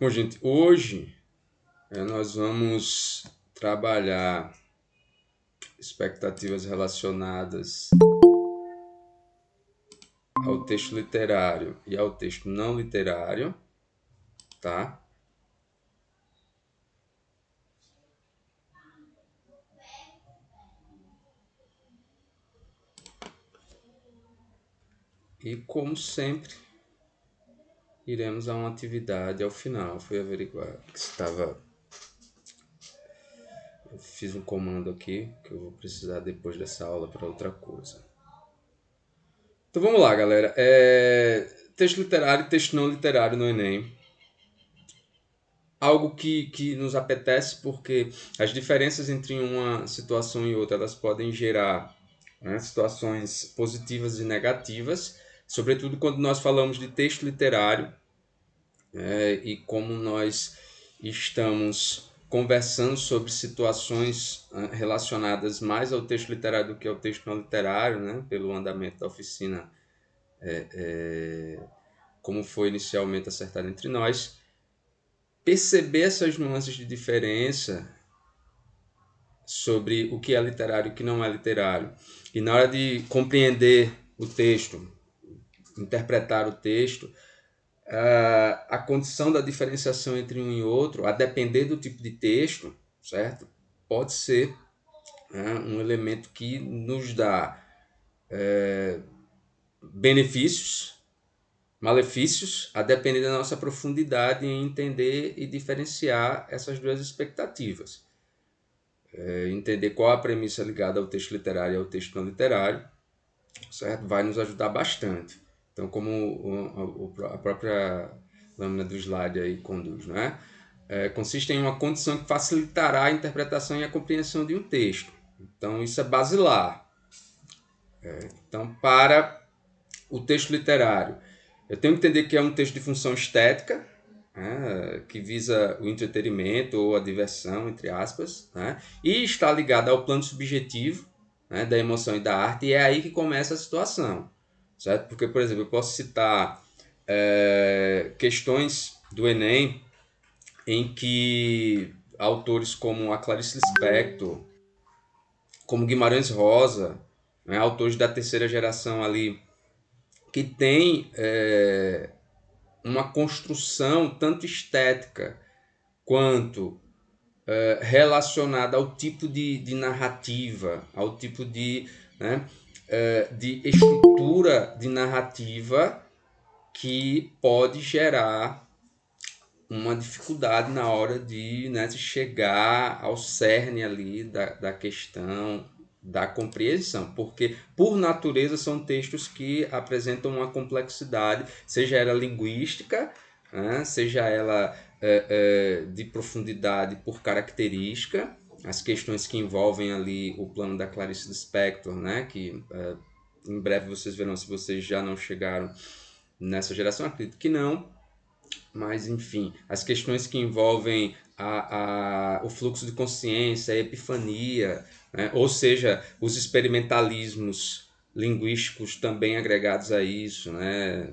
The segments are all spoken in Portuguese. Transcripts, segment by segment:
Bom, gente, hoje nós vamos trabalhar expectativas relacionadas ao texto literário e ao texto não literário, tá? E como sempre, iremos a uma atividade ao final. Fui averiguar que estava. Eu fiz um comando aqui que eu vou precisar depois dessa aula para outra coisa. Então vamos lá, galera. Texto literário e texto não literário no Enem. Algo que nos apetece porque as diferenças entre uma situação e outra elas podem gerar, né, situações positivas e negativas, sobretudo quando nós falamos de texto literário, e como nós estamos conversando sobre situações relacionadas mais ao texto literário do que ao texto não literário, né, pelo andamento da oficina, como foi inicialmente acertado entre nós. Perceber essas nuances de diferença sobre o que é literário e o que não é literário. E na hora de compreender o texto, interpretar o texto, a condição da diferenciação entre um e outro, a depender do tipo de texto, certo? Pode ser, né, um elemento que nos dá benefícios, malefícios, a depender da nossa profundidade em entender e diferenciar essas duas expectativas. Entender qual a premissa ligada ao texto literário e ao texto não literário, certo? Vai nos ajudar bastante. Então, como a própria lâmina do slide aí conduz, não é? Consiste em uma condição que facilitará a interpretação e a compreensão de um texto. Então, isso é basilar. Então, para o texto literário, eu tenho que entender que é um texto de função estética, né, que visa o entretenimento ou a diversão, entre aspas, né, e está ligado ao plano subjetivo, né, da emoção e da arte, e é aí que começa a situação, certo? Porque, por exemplo, eu posso citar questões do Enem em que autores como a Clarice Lispector, como Guimarães Rosa, né, autores da terceira geração ali, que tem uma construção tanto estética quanto relacionada ao tipo de narrativa, ao tipo né, de estrutura de narrativa que pode gerar uma dificuldade na hora de, né, de chegar ao cerne ali da questão da compreensão, porque por natureza são textos que apresentam uma complexidade, seja ela linguística, né, seja ela de profundidade por característica, as questões que envolvem ali o plano da Clarice Lispector, né, que em breve vocês verão se vocês já não chegaram nessa geração, acredito que não, mas, enfim, as questões que envolvem o fluxo de consciência, a epifania, né? Ou seja, os experimentalismos linguísticos também agregados a isso, né?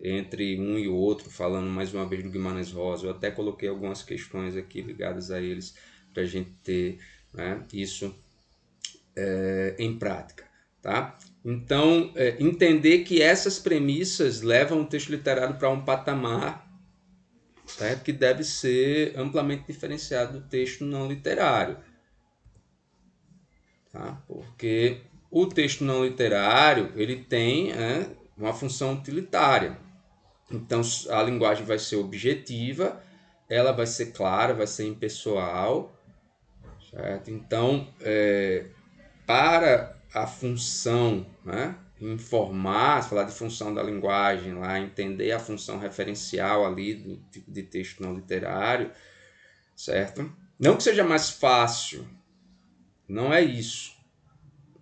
Entre um e o outro, falando mais uma vez do Guimarães Rosa. Eu até coloquei algumas questões aqui ligadas a eles para a gente ter, né, isso em prática. Tá? Então, entender que essas premissas levam o texto literário para um patamar, certo? Que deve ser amplamente diferenciado do texto não literário. Tá? Porque o texto não literário ele tem uma função utilitária. Então, a linguagem vai ser objetiva, ela vai ser clara, vai ser impessoal. Certo? Então, para a função, né, informar, falar de função da linguagem, lá, entender a função referencial ali do tipo de texto não literário, certo? Não que seja mais fácil, não é isso,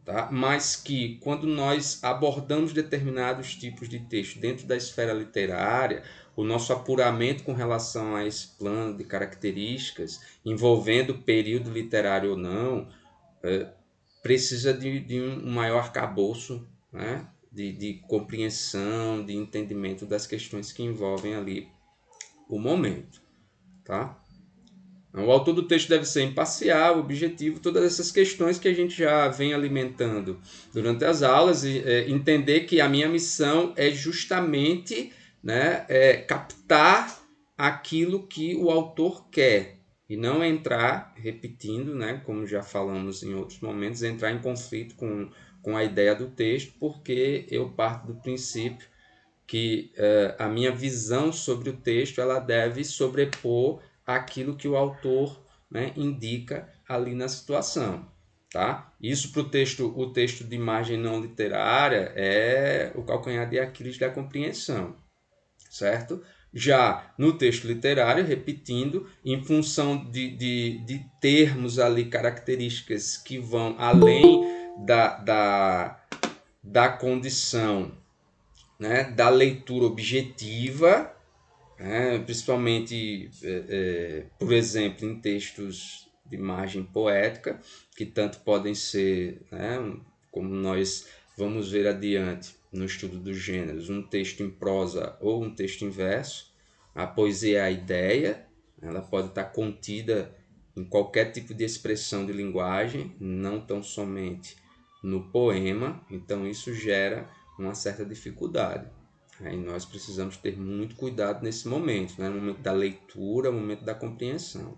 tá? Mas que quando nós abordamos determinados tipos de texto dentro da esfera literária, o nosso apuramento com relação a esse plano de características, envolvendo período literário ou não, precisa de um maior arcabouço, de compreensão, de entendimento das questões que envolvem ali o momento, tá? O autor do texto deve ser imparcial, objetivo, todas essas questões que a gente já vem alimentando durante as aulas, e entender que a minha missão é justamente, né, captar aquilo que o autor quer e não entrar, repetindo, né, como já falamos em outros momentos, entrar em conflito com a ideia do texto, porque eu parto do princípio que a minha visão sobre o texto ela deve sobrepor aquilo que o autor, né, indica ali na situação. Tá? Isso para o texto de imagem não literária é o calcanhar de Aquiles da compreensão, certo? Já no texto literário, repetindo, em função de termos ali, características que vão além da condição, né, da leitura objetiva, né, principalmente, por exemplo, em textos de imagem poética, que tanto podem ser, né, como nós vamos ver adiante no estudo dos gêneros, um texto em prosa ou um texto em verso. A poesia é a ideia, ela pode estar contida em qualquer tipo de expressão de linguagem, não tão somente no poema, então isso gera uma certa dificuldade. E nós precisamos ter muito cuidado nesse momento, né? No momento da leitura, no momento da compreensão.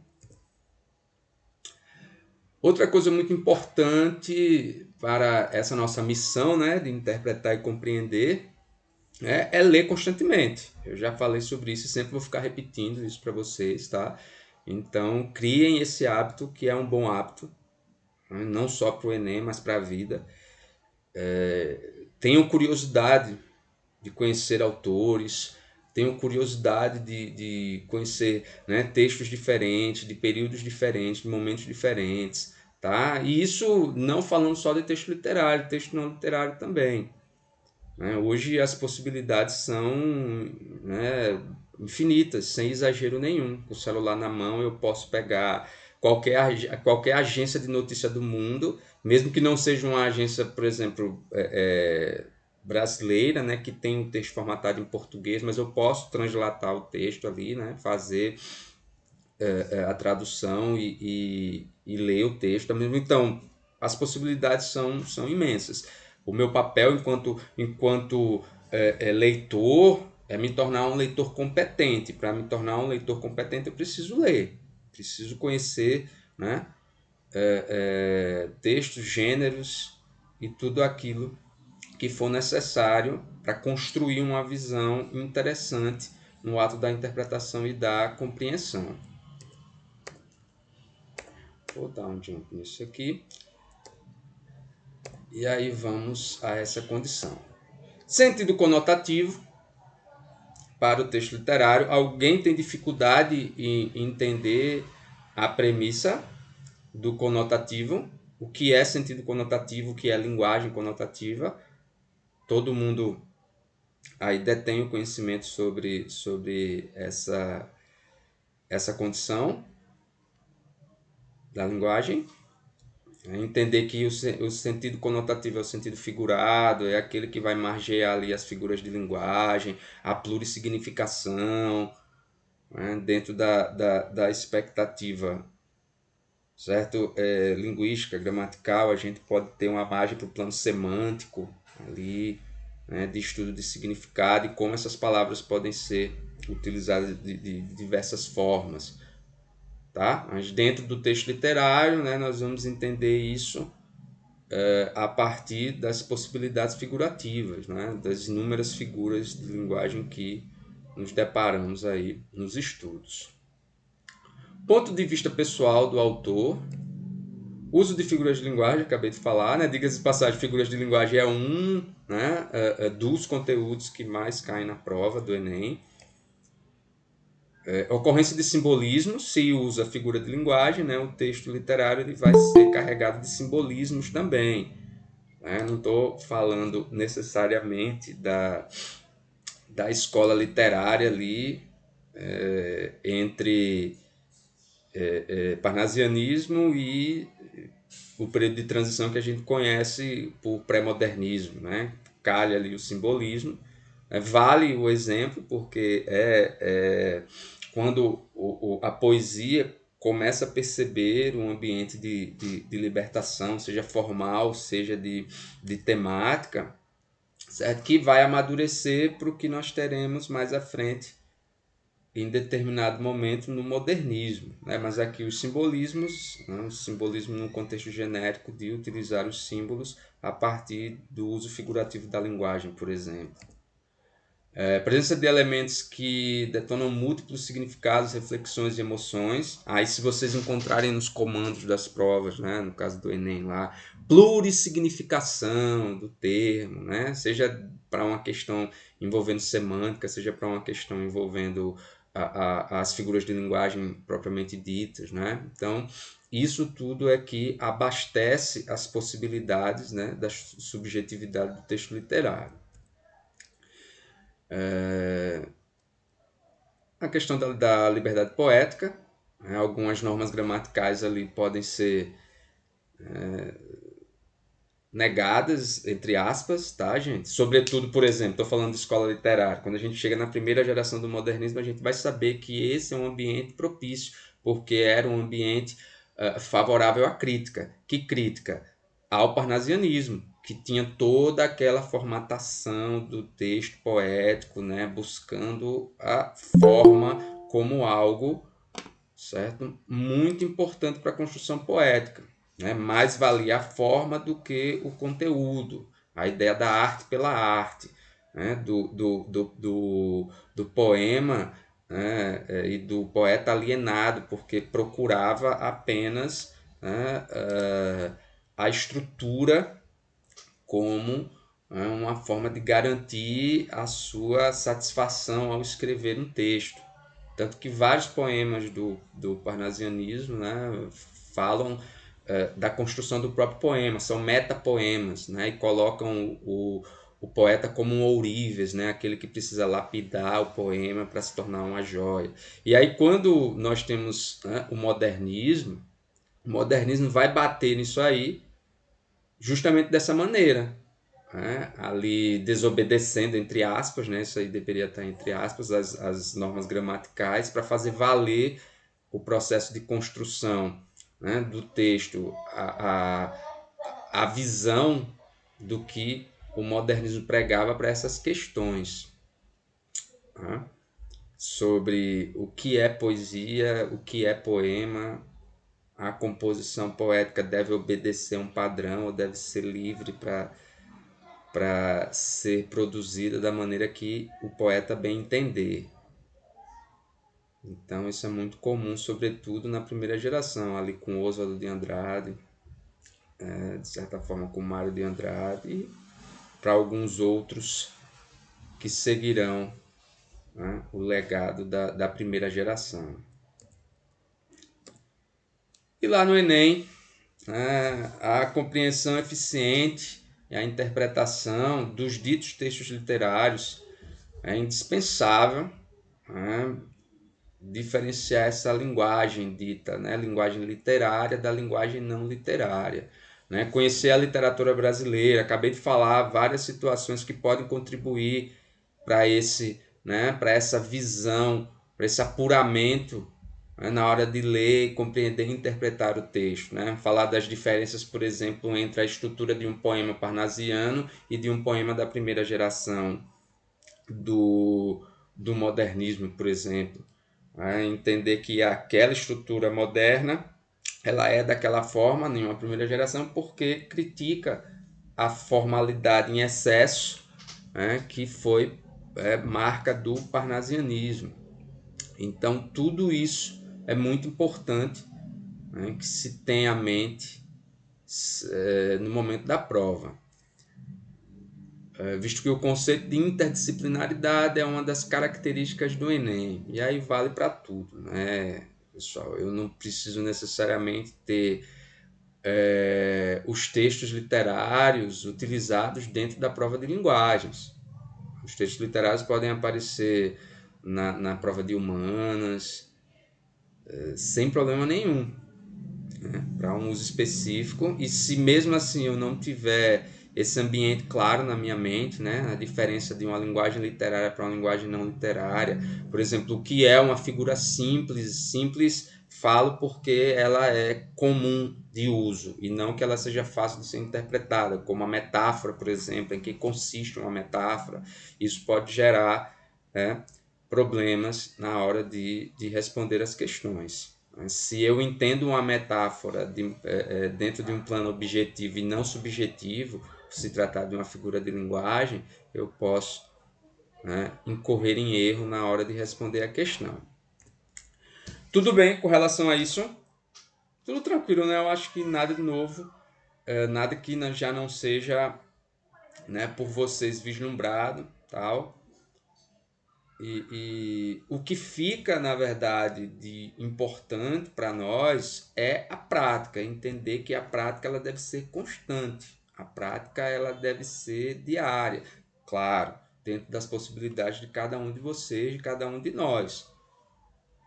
Outra coisa muito importante para essa nossa missão, né, de interpretar e compreender, é ler constantemente. Eu já falei sobre isso e sempre vou ficar repetindo isso para vocês, tá? Então, criem esse hábito, que é um bom hábito, né? Não só para o Enem, mas para a vida. Tenham curiosidade de conhecer autores, tenham curiosidade de conhecer, né, textos diferentes, de períodos diferentes, de momentos diferentes, tá? E isso não falando só de texto não literário também, né? Hoje as possibilidades são, né, infinitas, sem exagero nenhum. Com o celular na mão eu posso pegar qualquer agência de notícia do mundo, mesmo que não seja uma agência, por exemplo, brasileira, né, que tem um texto formatado em português, mas eu posso translatar o texto ali, né, fazer a tradução e ler o texto. Então, as possibilidades são imensas. O meu papel enquanto leitor é me tornar um leitor competente. Para me tornar um leitor competente, eu preciso ler, preciso conhecer, né, textos, gêneros e tudo aquilo que for necessário para construir uma visão interessante no ato da interpretação e da compreensão. Vou dar um jump nisso aqui. E aí vamos a essa condição. Sentido conotativo para o texto literário. Alguém tem dificuldade em entender a premissa do conotativo? O que é sentido conotativo? O que é linguagem conotativa? Todo mundo aí detém o conhecimento sobre essa condição da linguagem? Entender que o sentido conotativo é o sentido figurado, é aquele que vai margear ali as figuras de linguagem, a plurissignificação, né, dentro da expectativa, certo? Linguística, gramatical, a gente pode ter uma margem para o plano semântico ali, né, de estudo de significado e como essas palavras podem ser utilizadas de diversas formas. Tá? Mas dentro do texto literário, né, nós vamos entender isso a partir das possibilidades figurativas, né, das inúmeras figuras de linguagem que nos deparamos aí nos estudos. Ponto de vista pessoal do autor, uso de figuras de linguagem, acabei de falar, né, diga-se de passagem, figuras de linguagem é um, né, dos conteúdos que mais caem na prova do Enem. Ocorrência de simbolismo, se usa figura de linguagem, né, o texto literário ele vai ser carregado de simbolismos também. Né? Não estou falando necessariamente da escola literária ali entre parnasianismo e o período de transição que a gente conhece por pré-modernismo, né? Calha ali o simbolismo. Vale o exemplo porque quando a poesia começa a perceber um ambiente de libertação, seja formal, seja de temática, certo? Que vai amadurecer para o que nós teremos mais à frente, em determinado momento, no modernismo. Né? Mas aqui os simbolismos, né? O simbolismo num contexto genérico de utilizar os símbolos a partir do uso figurativo da linguagem, por exemplo. Presença de elementos que detonam múltiplos significados, reflexões e emoções. Aí, se vocês encontrarem nos comandos das provas, né, no caso do Enem lá, plurissignificação do termo, né, seja para uma questão envolvendo semântica, seja para uma questão envolvendo as figuras de linguagem propriamente ditas, né? Então, isso tudo é que abastece as possibilidades, né, da subjetividade do texto literário. A questão da liberdade poética, né? Algumas normas gramaticais ali podem ser negadas, entre aspas, tá, gente? Sobretudo, por exemplo, estou falando de escola literária. Quando a gente chega na primeira geração do modernismo, a gente vai saber que esse é um ambiente propício, porque era um ambiente favorável à crítica. Que crítica? Ao parnasianismo, que tinha toda aquela formatação do texto poético, né, buscando a forma como algo, certo, muito importante para a construção poética. Né? Mais valia a forma do que o conteúdo, a ideia da arte pela arte, né? do poema, né? E do poeta alienado, porque procurava apenas, né? A estrutura como uma forma de garantir a sua satisfação ao escrever um texto. Tanto que vários poemas do parnasianismo, né, falam da construção do próprio poema, são metapoemas, né, e colocam o poeta como um ourives, né, aquele que precisa lapidar o poema para se tornar uma joia. E aí, quando nós temos, né, o modernismo vai bater nisso aí justamente dessa maneira, né? Ali desobedecendo, entre aspas, né? Isso aí deveria estar entre aspas, as normas gramaticais, para fazer valer o processo de construção, né, do texto, a visão do que o modernismo pregava para essas questões, né? Sobre o que é poesia, o que é poema. A composição poética deve obedecer a um padrão, ou deve ser livre para ser produzida da maneira que o poeta bem entender. Então isso é muito comum, sobretudo na primeira geração, ali com Oswald de Andrade, de certa forma com Mário de Andrade, e para alguns outros que seguirão, né, o legado da primeira geração. E lá no Enem, né, a compreensão eficiente e a interpretação dos ditos textos literários é indispensável, né, diferenciar essa linguagem dita, né, linguagem literária da linguagem não literária. Né, conhecer a literatura brasileira, acabei de falar várias situações que podem contribuir para né, para essa visão, para esse apuramento, né, na hora de ler, compreender e interpretar o texto. Né? Falar das diferenças, por exemplo, entre a estrutura de um poema parnasiano e de um poema da primeira geração do modernismo, por exemplo. Entender que aquela estrutura moderna ela é daquela forma em uma primeira geração porque critica a formalidade em excesso, né, que foi marca do parnasianismo. Então tudo isso é muito importante, né, que se tenha à mente no momento da prova. Visto que o conceito de interdisciplinaridade é uma das características do Enem, e aí vale para tudo, né, pessoal? Eu não preciso necessariamente ter os textos literários utilizados dentro da prova de linguagens. Os textos literários podem aparecer na prova de humanas, sem problema nenhum, né, para um uso específico, e se mesmo assim eu não tiver esse ambiente claro na minha mente, né? A diferença de uma linguagem literária para uma linguagem não literária. Por exemplo, o que é uma figura simples? Simples falo porque ela é comum de uso e não que ela seja fácil de ser interpretada, como a metáfora, por exemplo, em que consiste uma metáfora. Isso pode gerar, né, problemas na hora de responder as questões. Se eu entendo uma metáfora dentro de um plano objetivo e não subjetivo, se tratar de uma figura de linguagem, eu posso, né, incorrer em erro na hora de responder a questão. Tudo bem com relação a isso? Tudo tranquilo, né? Eu acho que nada de novo, nada que já não seja, né, por vocês vislumbrado, tal. E o que fica, na verdade, de importante para nós é a prática, entender que a prática ela deve ser constante, a prática ela deve ser diária, claro, dentro das possibilidades de cada um de vocês, de cada um de nós.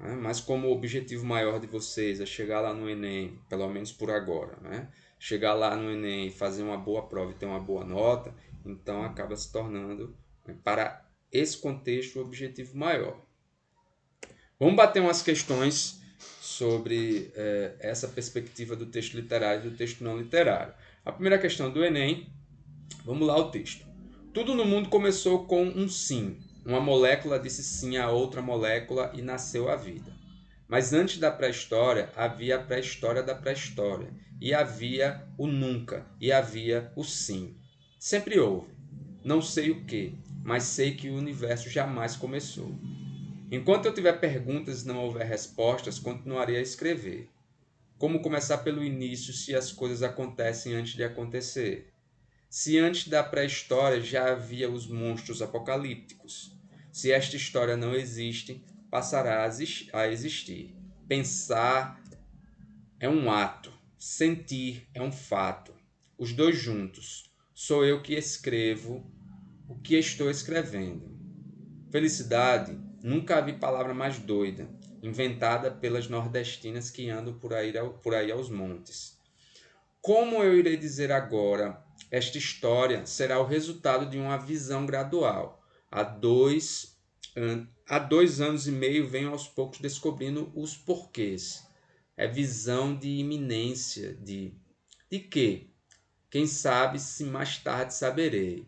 Né? Mas como o objetivo maior de vocês é chegar lá no Enem, pelo menos por agora, né? Chegar lá no Enem, fazer uma boa prova e ter uma boa nota, então acaba se tornando, né, para esse contexto, o objetivo maior. Vamos bater umas questões sobre essa perspectiva do texto literário e do texto não literário. A primeira questão do Enem, vamos lá o texto. Tudo no mundo começou com um sim. Uma molécula disse sim a outra molécula e nasceu a vida. Mas antes da pré-história, havia a pré-história da pré-história. E havia o nunca, e havia o sim. Sempre houve. Não sei o que, mas sei que o universo jamais começou. Enquanto eu tiver perguntas e não houver respostas, continuarei a escrever. Como começar pelo início se as coisas acontecem antes de acontecer? Se antes da pré-história já havia os monstros apocalípticos? Se esta história não existe, passará a existir. Pensar é um ato, sentir é um fato. Os dois juntos. Sou eu que escrevo o que estou escrevendo. Felicidade, nunca vi palavra mais doida, inventada pelas nordestinas que andam por aí aos montes. Como eu irei dizer agora? Esta história será o resultado de uma visão gradual. Há 2 anos e meio venho aos poucos descobrindo os porquês. É visão de iminência, de quê? Quem sabe se mais tarde saberei.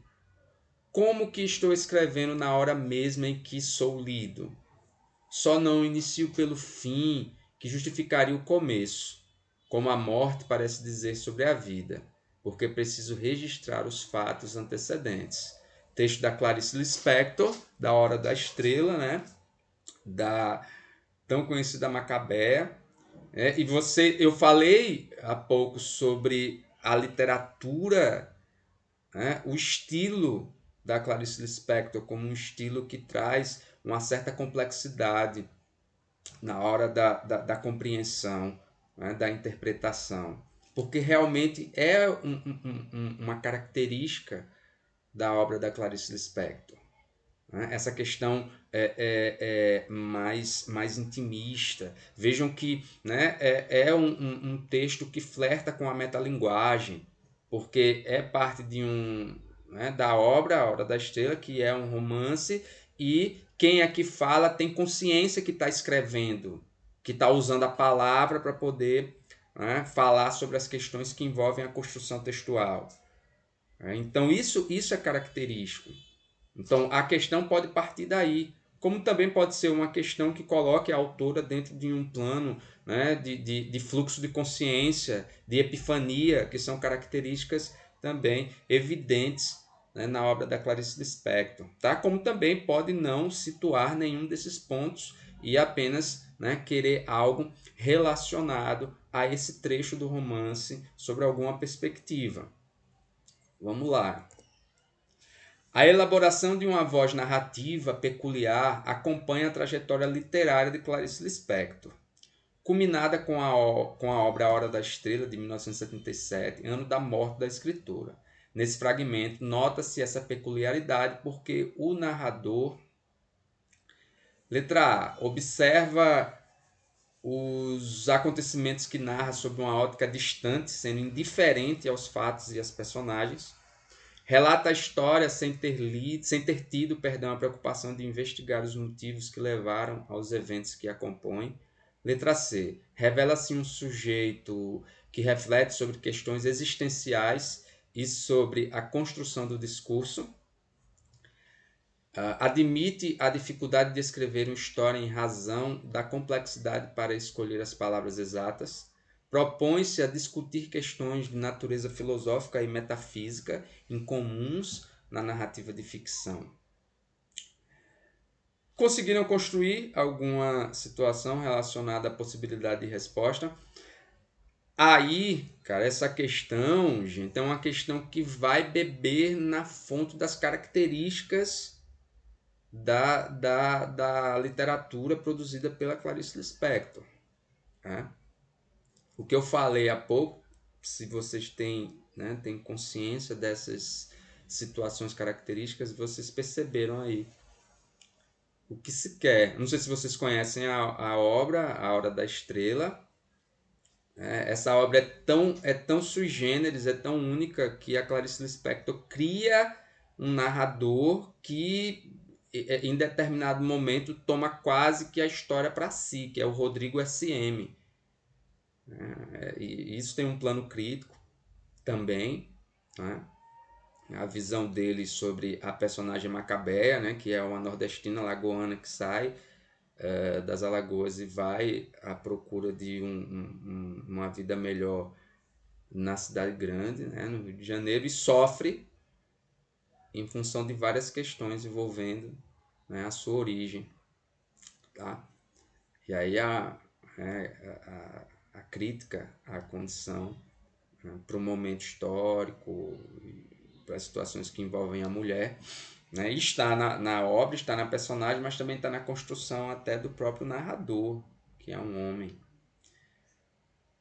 Como que estou escrevendo na hora mesma em que sou lido? Só não inicio pelo fim, que justificaria o começo, como a morte parece dizer sobre a vida, porque preciso registrar os fatos antecedentes. Texto da Clarice Lispector, da Hora da Estrela, né? Da tão conhecida Macabea. Eu falei há pouco sobre a literatura, né? O estilo da Clarice Lispector como um estilo que traz uma certa complexidade na hora da compreensão, né? Da interpretação. Porque realmente é uma característica da obra da Clarice Lispector. Né? Essa questão é mais intimista. Vejam que, né, é um texto que flerta com a metalinguagem, porque é parte né, da obra, A Hora da Estrela, que é um romance, e quem aqui fala tem consciência que está escrevendo, que está usando a palavra para poder, né, falar sobre as questões que envolvem a construção textual. Então, isso é característico. Então, a questão pode partir daí, como também pode ser uma questão que coloque a autora dentro de um plano, né, de fluxo de consciência, de epifania, que são características também evidentes, né, na obra da Clarice Lispector. Tá? Como também pode não situar nenhum desses pontos e apenas, né, querer algo relacionado a esse trecho do romance sobre alguma perspectiva. Vamos lá. A elaboração de uma voz narrativa peculiar acompanha a trajetória literária de Clarice Lispector, culminada com a obra A Hora da Estrela, de 1977, ano da morte da escritora. Nesse fragmento, nota-se essa peculiaridade porque o narrador, letra A, observa os acontecimentos que narra sob uma ótica distante, sendo indiferente aos fatos e às personagens. Relata a história sem ter tido, a preocupação de investigar os motivos que levaram aos eventos que a compõem. Letra C. Revela-se um sujeito que reflete sobre questões existenciais e sobre a construção do discurso. Admite a dificuldade de escrever uma história em razão da complexidade para escolher as palavras exatas. Propõe-se a discutir questões de natureza filosófica e metafísica incomuns na narrativa de ficção. Conseguiram construir alguma situação relacionada à possibilidade de resposta? Aí, cara, essa questão, gente, é uma questão que vai beber na fonte das características da literatura produzida pela Clarice Lispector. Né? O que eu falei há pouco, se vocês têm consciência dessas situações características, vocês perceberam aí o que se quer. Não sei se vocês conhecem a obra, A Hora da Estrela. Essa obra é tão sui generis, é tão única, que a Clarice Lispector cria um narrador que em determinado momento toma quase que a história para si, que é o Rodrigo S.M. E isso tem um plano crítico também, né? A visão dele sobre a personagem Macabeia, né? Que é uma nordestina lagoana que sai das Alagoas e vai à procura de uma vida melhor na cidade grande, né? No Rio de Janeiro, e sofre em função de várias questões envolvendo, né, a sua origem. Tá? E aí a crítica à condição, né, para o momento histórico, para as situações que envolvem a mulher, né, está na obra, está na personagem, mas também está na construção até do próprio narrador, que é um homem.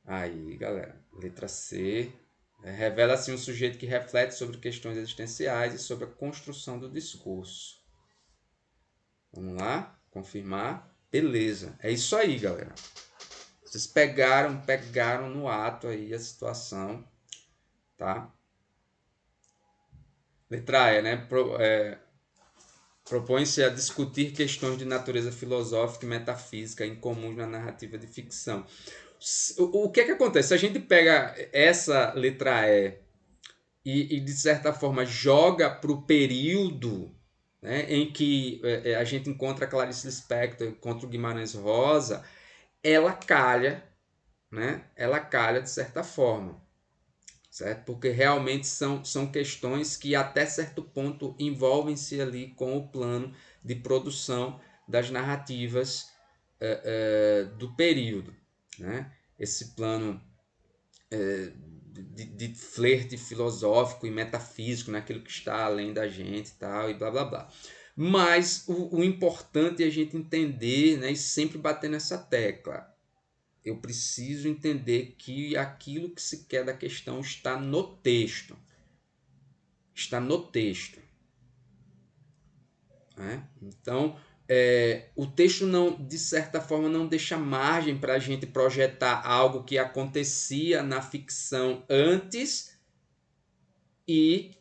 Aí, galera, letra C. Revela-se um sujeito que reflete sobre questões existenciais e sobre a construção do discurso. Vamos lá? Confirmar? Beleza. É isso aí, galera. Vocês pegaram no ato aí a situação, tá? Letra E, né? Propõe-se a discutir questões de natureza filosófica e metafísica incomuns na narrativa de ficção. O que é que acontece? Se a gente pega essa letra E de certa forma joga para o período, né, em que a gente encontra a Clarice Lispector, encontra o Guimarães Rosa, ela calha, né? Ela calha de certa forma, certo? Porque realmente são questões que até certo ponto envolvem-se ali com o plano de produção das narrativas do período, né? Esse plano de flerte filosófico e metafísico naquilo que está além da gente e tal, e blá blá blá. Mas o importante é a gente entender, né, e sempre bater nessa tecla. Eu preciso entender que aquilo que se quer da questão está no texto. Está no texto. Né? Então, o texto, não, de certa forma, não deixa margem para a gente projetar algo que acontecia na ficção antes e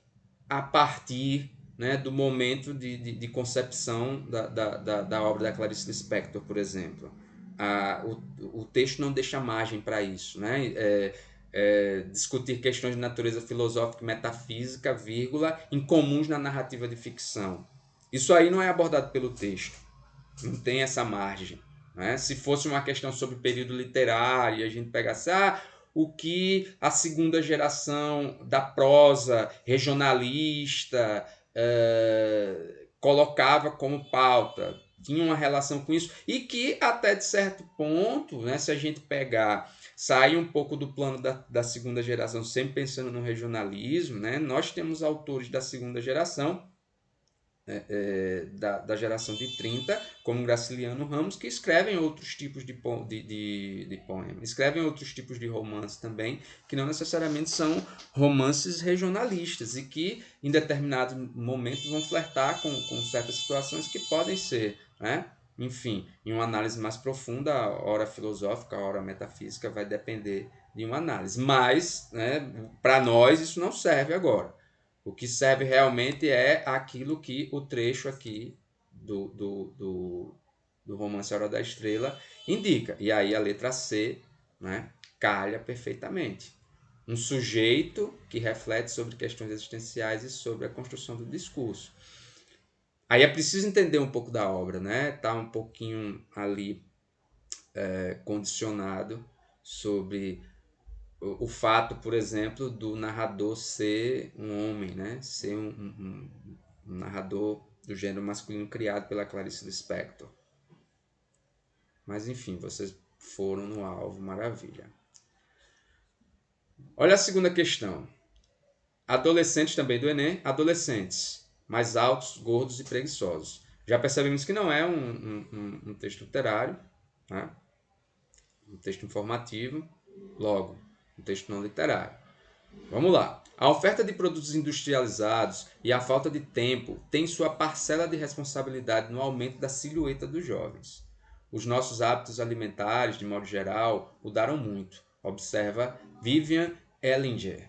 a partir, né, do momento de concepção da obra da Clarice Lispector, por exemplo. O texto não deixa margem para isso. Né? Discutir questões de natureza filosófica e metafísica, vírgula, incomuns na narrativa de ficção. Isso aí não é abordado pelo texto. Não tem essa margem. Né? Se fosse uma questão sobre período literário e a gente pegasse o que a segunda geração da prosa regionalista colocava como pauta, tinha uma relação com isso, e que até de certo ponto, né, se a gente pegar, sair um pouco do plano da segunda geração, sempre pensando no regionalismo, né, nós temos autores da segunda geração, da geração de 30, como Graciliano Ramos, que escrevem outros tipos de poemas, escrevem outros tipos de romances também, que não necessariamente são romances regionalistas e que em determinados momentos vão flertar com certas situações que podem ser, né? Enfim, em uma análise mais profunda, a hora filosófica, a hora metafísica vai depender de uma análise, mas, né, para nós isso não serve agora. O que serve realmente é aquilo que o trecho aqui do romance A Hora da Estrela indica. E aí a letra C, né, calha perfeitamente. Um sujeito que reflete sobre questões existenciais e sobre a construção do discurso. Aí é preciso entender um pouco da obra, né? Tá um pouquinho ali condicionado sobre o fato, por exemplo, do narrador ser um homem, né? Ser um narrador do gênero masculino criado pela Clarice Lispector. Mas enfim, vocês foram no alvo, maravilha. Olha a segunda questão. Adolescentes também do Enem, adolescentes, mais altos, gordos e preguiçosos. Já percebemos que não é um texto literário, né? Um texto informativo, logo, um texto não literário. Vamos lá. A oferta de produtos industrializados e a falta de tempo tem sua parcela de responsabilidade no aumento da silhueta dos jovens. Os nossos hábitos alimentares, de modo geral, mudaram muito, observa Vivian Ellinger,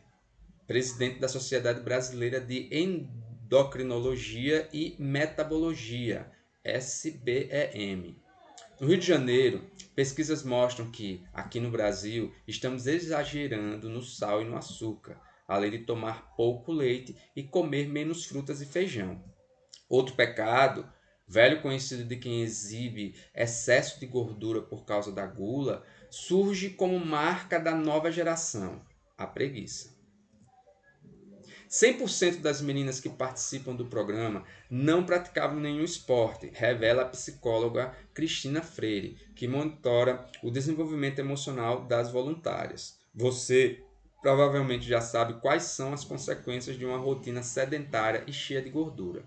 presidente da Sociedade Brasileira de Endocrinologia e Metabologia, SBEM. No Rio de Janeiro, pesquisas mostram que, aqui no Brasil, estamos exagerando no sal e no açúcar, além de tomar pouco leite e comer menos frutas e feijão. Outro pecado, velho conhecido de quem exibe excesso de gordura por causa da gula, surge como marca da nova geração, a preguiça. 100% das meninas que participam do programa não praticavam nenhum esporte, revela a psicóloga Cristina Freire, que monitora o desenvolvimento emocional das voluntárias. Você provavelmente já sabe quais são as consequências de uma rotina sedentária e cheia de gordura.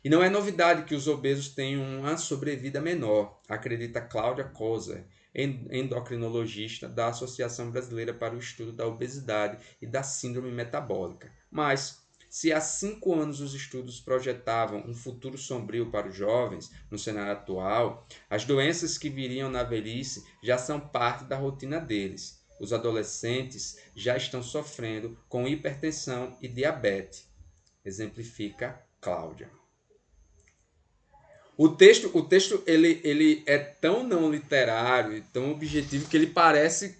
E não é novidade que os obesos tenham uma sobrevida menor, acredita Cláudia Kozer, endocrinologista da Associação Brasileira para o Estudo da Obesidade e da Síndrome Metabólica. Mas, se há 5 anos os estudos projetavam um futuro sombrio para os jovens, no cenário atual, as doenças que viriam na velhice já são parte da rotina deles. Os adolescentes já estão sofrendo com hipertensão e diabetes, exemplifica Cláudia. O texto ele é tão não literário, tão objetivo, que ele parece,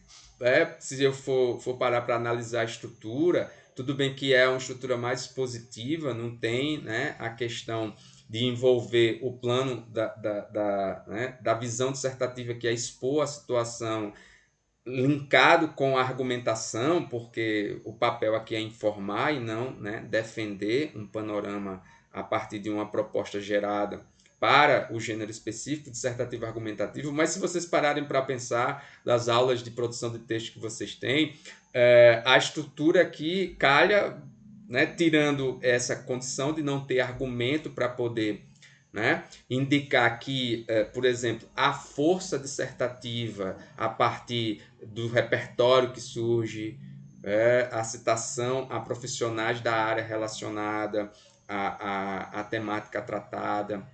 se eu for parar para analisar a estrutura, tudo bem que é uma estrutura mais positiva, não tem, né, a questão de envolver o plano da visão dissertativa, que é expor a situação linkado com a argumentação, porque o papel aqui é informar e não, né, defender um panorama a partir de uma proposta gerada para o gênero específico, dissertativo argumentativo. Mas se vocês pararem para pensar das aulas de produção de texto que vocês têm, a estrutura aqui calha, né, tirando essa condição de não ter argumento para poder, né, indicar que, por exemplo, a força dissertativa a partir do repertório que surge, a citação a profissionais da área relacionada à temática tratada,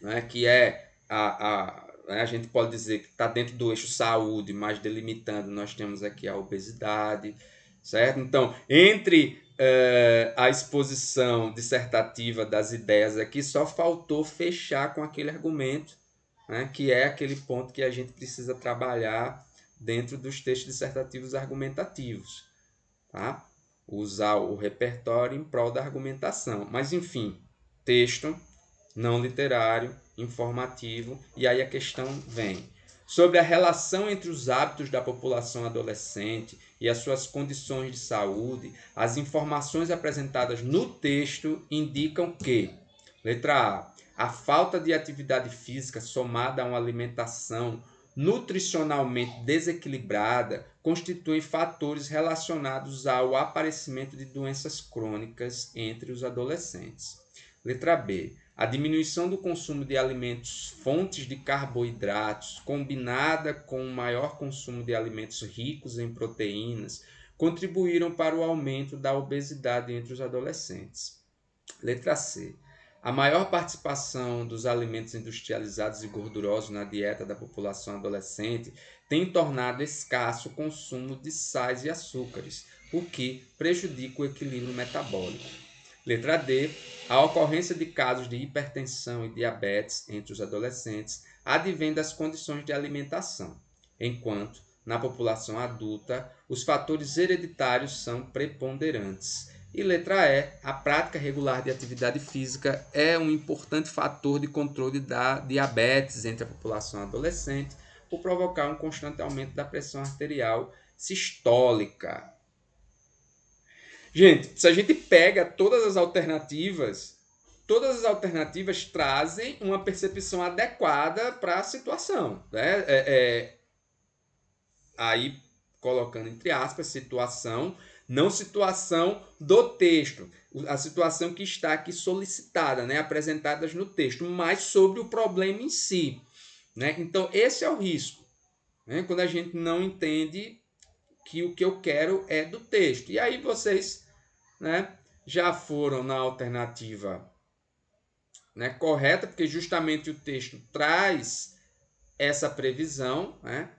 né, que a gente pode dizer que está dentro do eixo saúde, mas delimitando, nós temos aqui a obesidade, certo? Então, entre a exposição dissertativa das ideias aqui, só faltou fechar com aquele argumento, né, que é aquele ponto que a gente precisa trabalhar dentro dos textos dissertativos argumentativos, tá? Usar o repertório em prol da argumentação. Mas, enfim, texto não literário, informativo, e aí a questão vem sobre a relação entre os hábitos da população adolescente e as suas condições de saúde. As informações apresentadas no texto indicam que, letra a falta de atividade física somada a uma alimentação nutricionalmente desequilibrada constituem fatores relacionados ao aparecimento de doenças crônicas entre os adolescentes. Letra B. A diminuição do consumo de alimentos fontes de carboidratos, combinada com um maior consumo de alimentos ricos em proteínas, contribuíram para o aumento da obesidade entre os adolescentes. Letra C. A maior participação dos alimentos industrializados e gordurosos na dieta da população adolescente tem tornado escasso o consumo de sais e açúcares, o que prejudica o equilíbrio metabólico. Letra D. A ocorrência de casos de hipertensão e diabetes entre os adolescentes advém das condições de alimentação, enquanto, na população adulta, os fatores hereditários são preponderantes. E letra E, a prática regular de atividade física é um importante fator de controle da diabetes entre a população adolescente, por provocar um constante aumento da pressão arterial sistólica. Gente, se a gente pega todas as alternativas trazem uma percepção adequada para a situação, né? Aí, colocando entre aspas, situação, não situação do texto, a situação que está aqui solicitada, né? Apresentadas no texto, mas sobre o problema em si, né? Então, esse é o risco, né? Quando a gente não entende que o que eu quero é do texto. E aí vocês, né, já foram na alternativa, né, correta, porque justamente o texto traz essa previsão, né,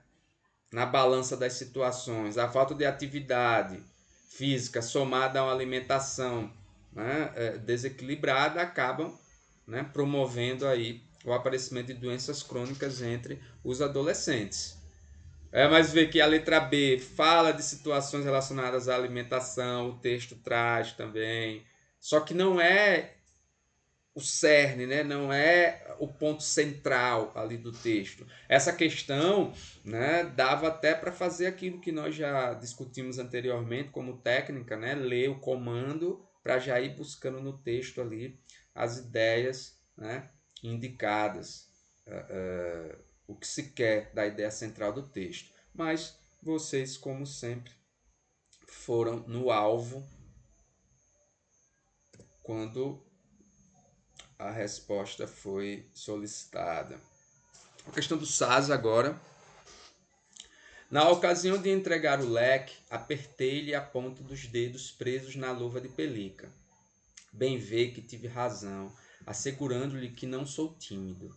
na balança das situações, a falta de atividade física somada a uma alimentação, né, desequilibrada acabam, né, promovendo aí o aparecimento de doenças crônicas entre os adolescentes. Mas vê que a letra B fala de situações relacionadas à alimentação, o texto traz também. Só que não é o cerne, né? Não é o ponto central ali do texto. Essa questão, né, dava até para fazer aquilo que nós já discutimos anteriormente como técnica, né? Ler o comando para já ir buscando no texto ali as ideias, né, indicadas. O que se quer da ideia central do texto. Mas vocês, como sempre, foram no alvo quando a resposta foi solicitada. A questão do SAS agora. Na ocasião de entregar o leque, apertei-lhe a ponta dos dedos presos na luva de pelica. Bem vê que tive razão, assegurando-lhe que não sou tímido.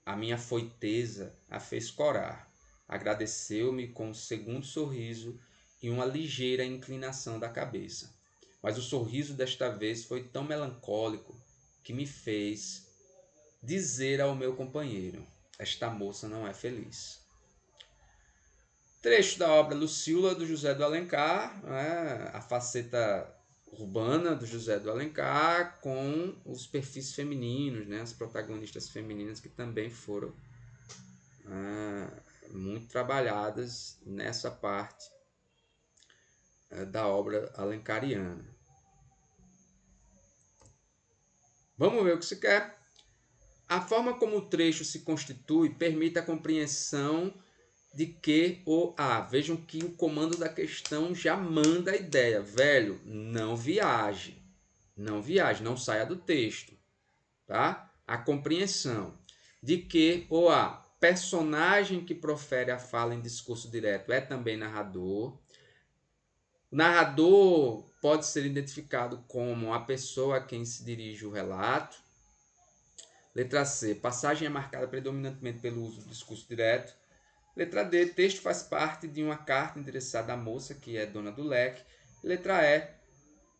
A minha foiteza a fez corar. Agradeceu-me com um segundo sorriso e uma ligeira inclinação da cabeça. Mas o sorriso desta vez foi tão melancólico que me fez dizer ao meu companheiro: esta moça não é feliz. Trecho da obra Lucíola, do José do Alencar, né? A faceta urbana do José do Alencar com os perfis femininos, né? As protagonistas femininas que também foram muito trabalhadas nessa parte da obra alencariana. Vamos ver o que se quer. A forma como o trecho se constitui permite a compreensão de que o A. Vejam que o comando da questão já manda a ideia. Velho, não viaje. Não viaje, não saia do texto. Tá? A compreensão de que o A. Personagem que profere a fala em discurso direto é também narrador. O narrador pode ser identificado como a pessoa a quem se dirige o relato. Letra C. Passagem é marcada predominantemente pelo uso do discurso direto. Letra D. Texto faz parte de uma carta endereçada à moça, que é dona do leque. Letra E.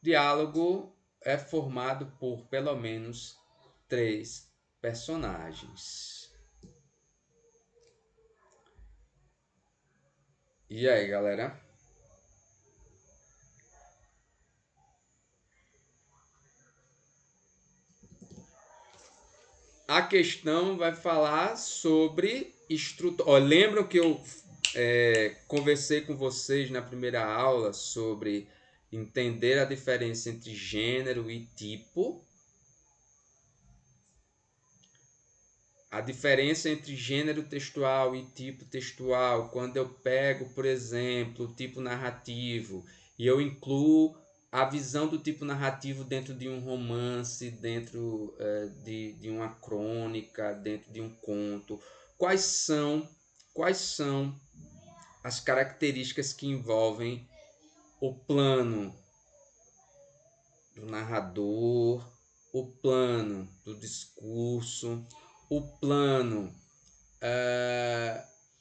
Diálogo é formado por pelo menos 3 personagens. E aí, galera? A questão vai falar sobre estrutura. Lembram que eu conversei com vocês na primeira aula sobre entender a diferença entre gênero e tipo? A diferença entre gênero textual e tipo textual, quando eu pego, por exemplo, o tipo narrativo e eu incluo a visão do tipo narrativo dentro de um romance, dentro de uma crônica, dentro de um conto. Quais são as características que envolvem o plano do narrador, o plano do discurso, o plano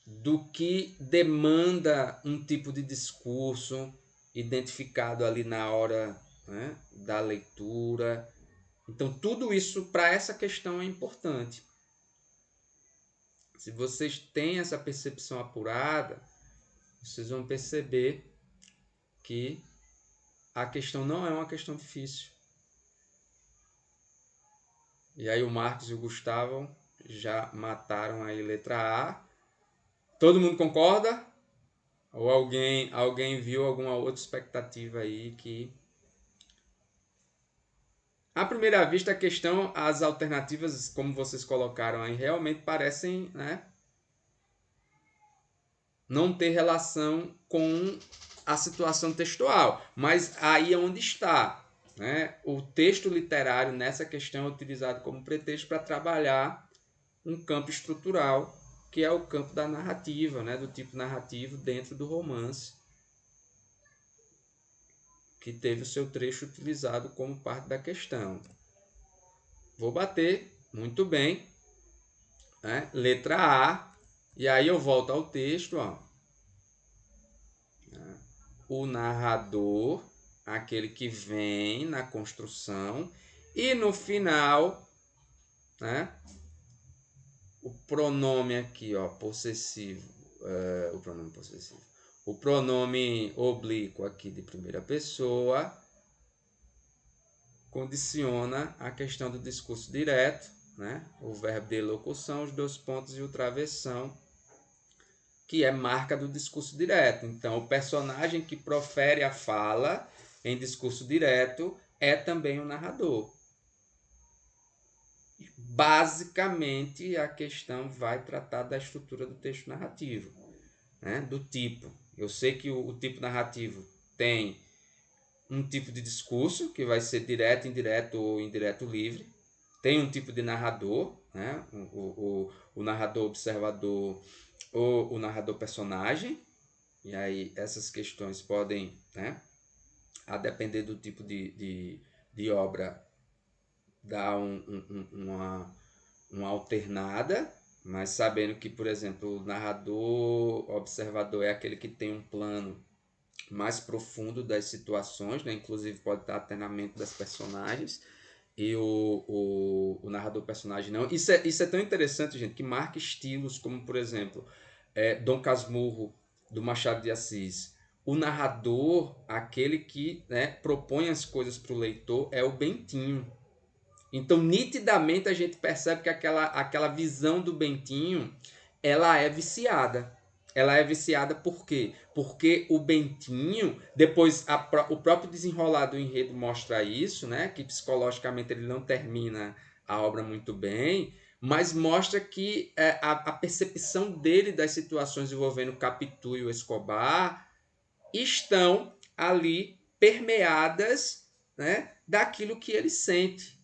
do que demanda um tipo de discurso identificado ali na hora né, da leitura. Então, tudo isso para essa questão é importante. Se vocês têm essa percepção apurada, vocês vão perceber que a questão não é uma questão difícil. E aí o Marcos e o Gustavo já mataram aí letra A. Todo mundo concorda? Ou alguém viu alguma outra expectativa aí que... À primeira vista, a questão, as alternativas, como vocês colocaram aí, realmente parecem, né, não ter relação com a situação textual. Mas aí é onde está. Né? O texto literário nessa questão é utilizado como pretexto para trabalhar um campo estrutural, que é o campo da narrativa, né? Do tipo narrativo dentro do romance, que teve o seu trecho utilizado como parte da questão. Vou bater, muito bem. Né? Letra A, e aí eu volto ao texto, ó. O narrador, aquele que vem na construção, e no final, né, o pronome aqui, ó, possessivo, o pronome possessivo, o pronome oblíquo aqui de primeira pessoa condiciona a questão do discurso direto, né, o verbo de locução, os dois pontos e o travessão, que é marca do discurso direto. Então, o personagem que profere a fala em discurso direto é também o narrador. Basicamente, a questão vai tratar da estrutura do texto narrativo, né? Do tipo. Eu sei que o tipo narrativo tem um tipo de discurso, que vai ser direto, indireto ou indireto livre. Tem um tipo de narrador, né? O narrador observador ou o narrador personagem. E aí essas questões podem, né, a depender do tipo de obra, dar uma alternada, mas sabendo que, por exemplo, o narrador observador é aquele que tem um plano mais profundo das situações, né? Inclusive pode estar alternamento das personagens, e o narrador personagem não. Isso é tão interessante, gente, que marca estilos como, por exemplo, Dom Casmurro, do Machado de Assis. O narrador, aquele que, né, propõe as coisas para o leitor, é o Bentinho. Então, nitidamente, a gente percebe que aquela visão do Bentinho, ela é viciada. Ela é viciada por quê? Porque o Bentinho, depois o próprio desenrolar do enredo mostra isso, né? Que psicologicamente ele não termina a obra muito bem, mas mostra que a percepção dele das situações envolvendo o Capitu e o Escobar estão ali permeadas, né, daquilo que ele sente,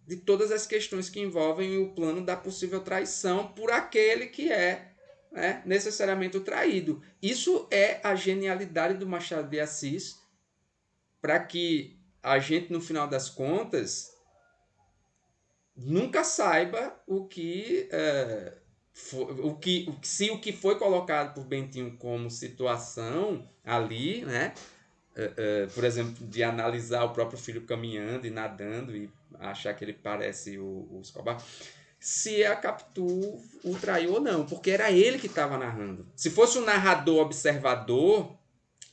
de todas as questões que envolvem o plano da possível traição por aquele que é, né, necessariamente o traído. Isso é a genialidade do Machado de Assis, para que a gente, no final das contas, nunca saiba se o que foi colocado por Bentinho como situação ali, né? Por exemplo, de analisar o próprio filho caminhando e nadando e achar que ele parece o Escobar, se a Capitu o traiu ou não, porque era ele que estava narrando. Se fosse um narrador observador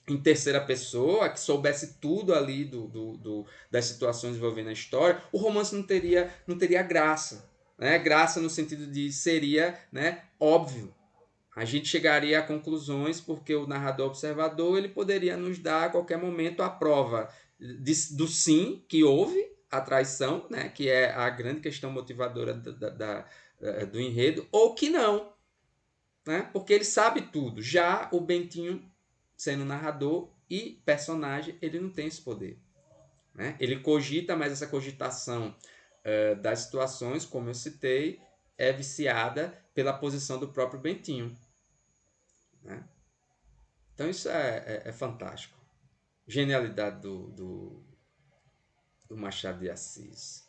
em terceira pessoa, que soubesse tudo ali das situações envolvendo a história, o romance não teria graça. Né? Graça no sentido de seria, né, óbvio. A gente chegaria a conclusões porque o narrador observador ele poderia nos dar a qualquer momento a prova do sim que houve, a traição, né, que é a grande questão motivadora do enredo, ou que não, né, porque ele sabe tudo. Já o Bentinho, sendo narrador e personagem, ele não tem esse poder. Né? Ele cogita, mas essa cogitação das situações, como eu citei, é viciada pela posição do próprio Bentinho. Né? Então isso é fantástico. Genialidade do Machado de Assis.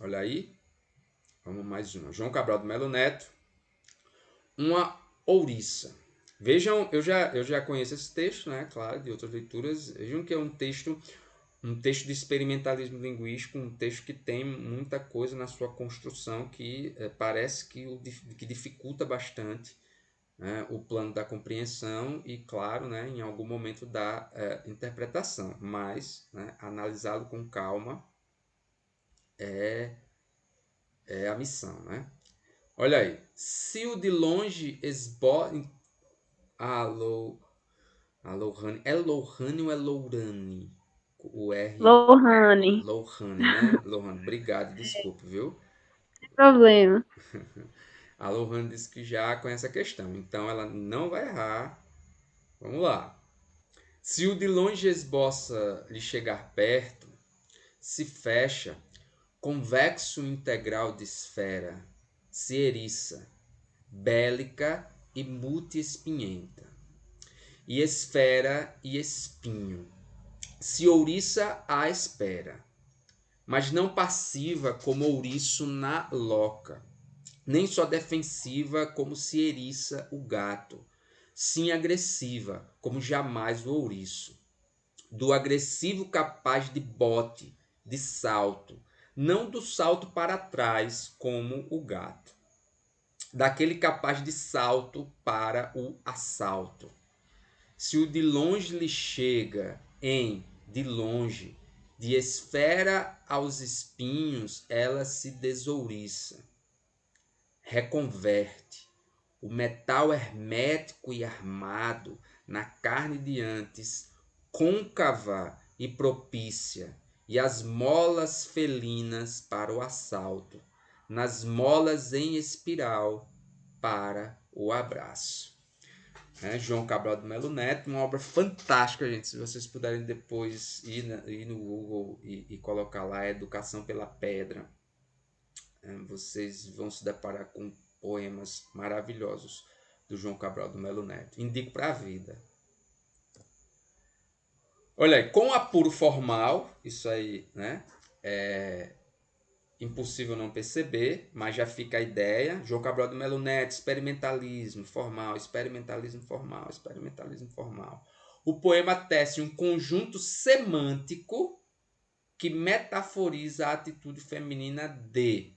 Olha aí. Vamos mais uma. João Cabral do Melo Neto. Uma Ouriça. Vejam, eu já conheço esse texto, né? Claro, de outras leituras. Vejam que é um texto de experimentalismo linguístico, um texto que tem muita coisa na sua construção que parece que dificulta bastante, né, o plano da compreensão e, claro, né, em algum momento da interpretação. Mas, né, analisá-lo com calma é a missão, né? Olha aí. Se o de longe esboça... Alô, Lohane. É Lohane ou é Lourane? O R. Lohane, Lohane, né? Lohane, obrigado, desculpe, viu? sem problema. A Lohane disse que já conhece a questão, então ela não vai errar. Vamos lá. Se o de longe esboça lhe chegar perto, se fecha, convexo integral de esfera, se eriça, bélica e multi-espinhenta, e esfera e espinho, se ouriça à espera, mas não passiva como ouriço na loca, nem só defensiva como se eriça o gato, sim agressiva como jamais o ouriço, do agressivo capaz de bote, de salto, não do salto para trás como o gato, daquele capaz de salto para o assalto. Se o de longe lhe chega em de longe, de esfera aos espinhos, ela se desouriça, reconverte. O metal hermético e armado na carne de antes, côncava e propícia, e as molas felinas para o assalto, nas molas em espiral para o abraço. João Cabral do Melo Neto, uma obra fantástica, gente. Se vocês puderem depois ir no Google e colocar lá Educação pela Pedra, vocês vão se deparar com poemas maravilhosos do João Cabral do Melo Neto. Indico para a vida. Olha aí, com apuro formal, isso aí, né? É impossível não perceber, mas já fica a ideia. João Cabral do Melo Neto, experimentalismo formal, experimentalismo formal, experimentalismo formal. O poema tece um conjunto semântico que metaforiza a atitude feminina de: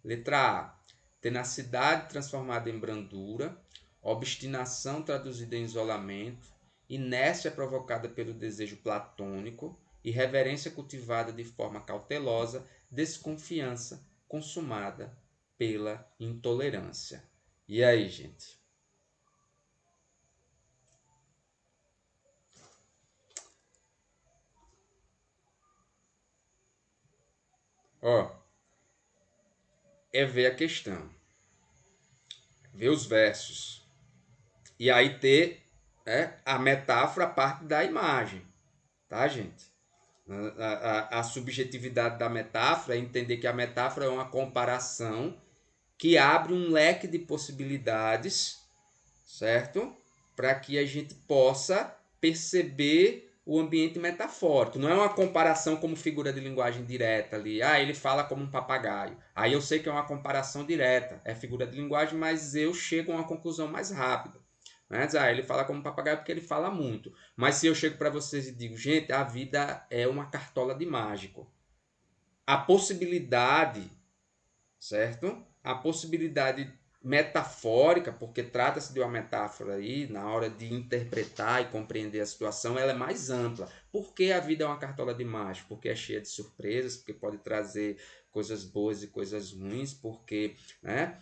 letra A, tenacidade transformada em brandura, obstinação traduzida em isolamento, inércia provocada pelo desejo platônico, irreverência cultivada de forma cautelosa, desconfiança consumada pela intolerância. E aí, gente? Ó, é ver a questão, ver os versos, e aí ter a metáfora, a parte da imagem, tá, gente? A subjetividade da metáfora é entender que a metáfora é uma comparação que abre um leque de possibilidades, certo? Para que a gente possa perceber o ambiente metafórico. Não é uma comparação como figura de linguagem direta ali. Ah, ele fala como um papagaio. Aí eu sei que é uma comparação direta. É figura de linguagem, mas eu chego a uma conclusão mais rápida. Né? Ele fala como um papagaio porque ele fala muito. Mas se eu chego para vocês e digo, gente, a vida é uma cartola de mágico. A possibilidade, certo? A possibilidade metafórica, porque trata-se de uma metáfora aí, na hora de interpretar e compreender a situação, ela é mais ampla. Por que a vida é uma cartola de mágica? Porque é cheia de surpresas, porque pode trazer coisas boas e coisas ruins, porque né,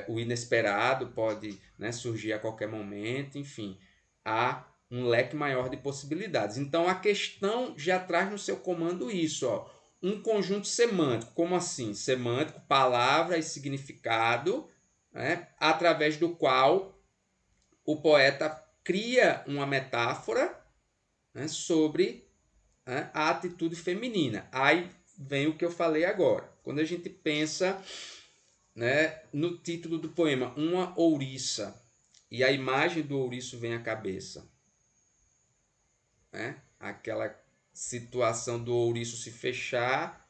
o inesperado pode né, surgir a qualquer momento, enfim, há um leque maior de possibilidades. Então a questão já traz no seu comando isso, ó, um conjunto semântico. Como assim? Semântico, palavra e significado, né, através do qual o poeta cria uma metáfora né, sobre né, a atitude feminina. Aí vem o que eu falei agora. Quando a gente pensa né, no título do poema, uma ouriça, e a imagem do ouriço vem à cabeça. Né? Aquela situação do ouriço se fechar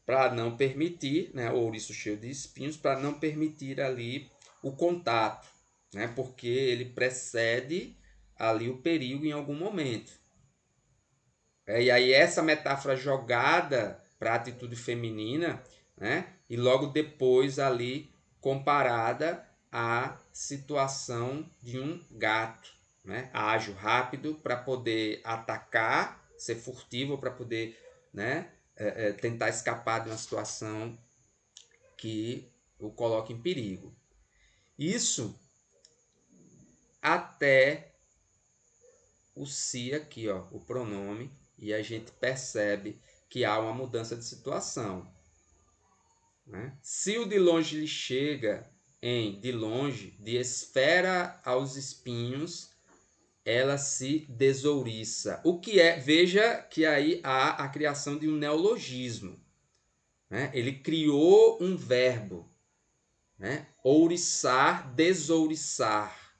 para não permitir, né, o ouriço cheio de espinhos, para não permitir ali o contato. né? Porque ele precede ali o perigo em algum momento. E aí essa metáfora jogada para a atitude feminina, né? E logo depois ali comparada à situação de um gato, né? Ágil, rápido para poder atacar, ser furtivo para poder, né? Tentar escapar de uma situação que o coloca em perigo. Isso até o se aqui, ó, o pronome, e a gente percebe que há uma mudança de situação. Né? Se o de longe lhe chega em de longe, de esfera aos espinhos, ela se desouriça. O que é? Veja que aí há a criação de um neologismo. Né? Ele criou um verbo. Né? Ouriçar, desouriçar.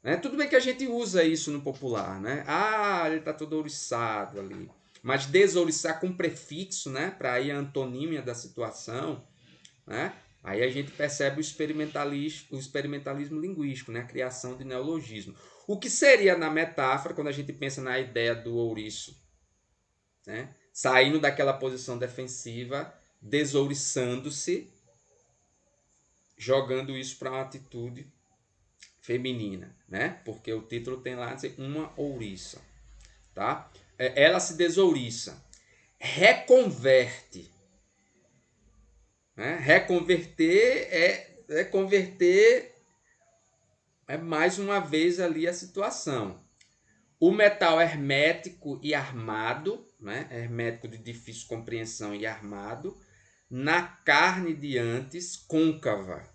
Né? Tudo bem que a gente usa isso no popular, né? Ah, ele está todo ouriçado ali. Mas desouriçar com prefixo, né? Para ir a antonímia da situação, né? Aí a gente percebe o experimentalismo linguístico, né? A criação de neologismo. O que seria na metáfora, quando a gente pensa na ideia do ouriço, né? Saindo daquela posição defensiva, desouriçando-se, jogando isso para uma atitude feminina, né? Porque o título tem lá uma ouriça, tá? Ela se desouriça, reconverte, né? Reconverter é converter mais uma vez ali a situação. O metal hermético e armado, né? Hermético de difícil compreensão e armado, na carne de antes, côncava